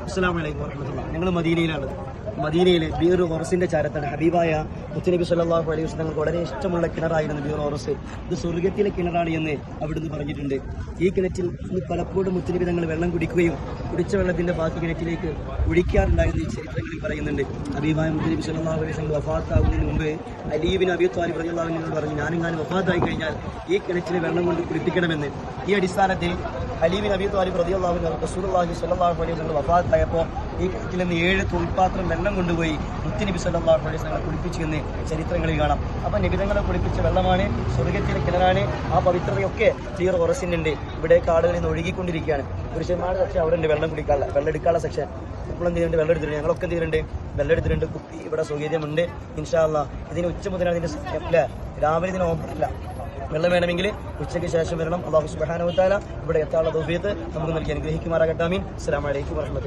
അസ്സലാമു അലൈക്കും വറഹ്മത്തുള്ളാഹി. ഞങ്ങൾ മദീനയിലാണ്. മദീനയിൽ ബീർ ഓറസിന്റെ ചാരത്താണ്. ഹബീബായ മുത്തുനബി സല്ലല്ലാഹു അലൈഹി വസല്ലം ഞങ്ങൾക്ക് വളരെ ഇഷ്ടമുള്ള കിണറായിരുന്നു ബീർ ഓറസ്. ഇത് സ്വർഗ്ഗത്തിലെ കിണറാണ് എന്ന് അവിടുന്ന് പറഞ്ഞിട്ടുണ്ട്. ഈ കിണറ്റിൽ പലപ്പോഴും മുത്തുനബി തങ്ങൾ വെള്ളം കുടിക്കുകയും കുടിച്ച വെള്ളത്തിന്റെ ബാക്കി കിണറ്റിലേക്ക് ഒഴിക്കാറുണ്ടായിരുന്നു ഈ ചരിത്രങ്ങളിൽ പറയുന്നുണ്ട്. ഹബീബായ മുത്തുനബി സല്ലല്ലാഹു അലൈഹി വസല്ലം വഫാത്താവുന്നതിന് മുമ്പ് അലി ഇബ്നു അബീ ത്വാലിബ് റളിയല്ലാഹു അൻഹു പറഞ്ഞു, ഞാനെങ്ങാനും വഫാത്തായി കഴിഞ്ഞാൽ ഈ കിണറ്റിലെ വെള്ളം കൊണ്ട് കുടിപ്പിക്കണമെന്ന്. ഈ അടിസ്ഥാനത്തിൽ അലി ഇബ്നു അബീ ത്വാലിബ് റളിയല്ലാഹു അൻഹു റസൂലുള്ളാഹി സ്വല്ലല്ലാഹു അലൈഹി വസല്ലം വഫാത്തായപ്പോൾ ഈ കിണറ്റിൽ നിന്ന് 7 തുണിപ്പാത്രം വെള്ളം കൊണ്ടുപോയി മുത്തുനബി സല്ലല്ലാഹു അലൈഹി വസല്ലം കുളിപ്പിച്ചു എന്ന് ചരിത്രങ്ങളിൽ കാണാം. അപ്പോൾ നബിതങ്ങളെ കുളിപ്പിച്ച വെള്ളമാണ്, സ്വർഗ്ഗത്തിലെ കിണറാണ്. ആ പവിത്രതയൊക്കെ ബീർ ഓറസിനുണ്ട്. ഇവിടേക്ക് ആളുകളിൽ നിന്ന് ഒഴുകിക്കൊണ്ടിരിക്കുകയാണ്. പുരുഷന്മാരുടെ സെക്ഷൻ അവിടെ ഉണ്ട്, വെള്ളം കുടിക്കാനുള്ള വെള്ളം എടുക്കാനുള്ള സെക്ഷൻ. ഇപ്പോൾ എന്ത് ചെയ്യുന്നുണ്ട്? വെള്ളം എടുത്തിട്ടുണ്ട്. ഞങ്ങളൊക്കെ എന്ത് ചെയ്യുന്നുണ്ട്? വെള്ളം എടുത്തിട്ടുണ്ട്. കുപ്പി ഇവിടെ സൗകര്യമുണ്ട്. ഇൻഷാ അല്ലാഹ് ഇതിന് ഉച്ച മുതലാണ് ഇതിന്റെ അല്ലേ, രാവിലെ ഇതിന് ഓപ്പണില്ല. വെള്ളം വേണമെങ്കിൽ ഉച്ചയ്ക്ക് ശേഷം വരണം. അല്ലാഹു സുബ്ഹാനഹു വ തആല ഇവിടെ എത്താനുള്ള തൗഫീഖ് നമുക്ക് നൽകി അനുഗ്രഹിക്കുമാറാകട്ടെ. ആമീൻ. അസ്സലാമു അലൈക്കും വറഹ്മത്തുള്ളാഹി.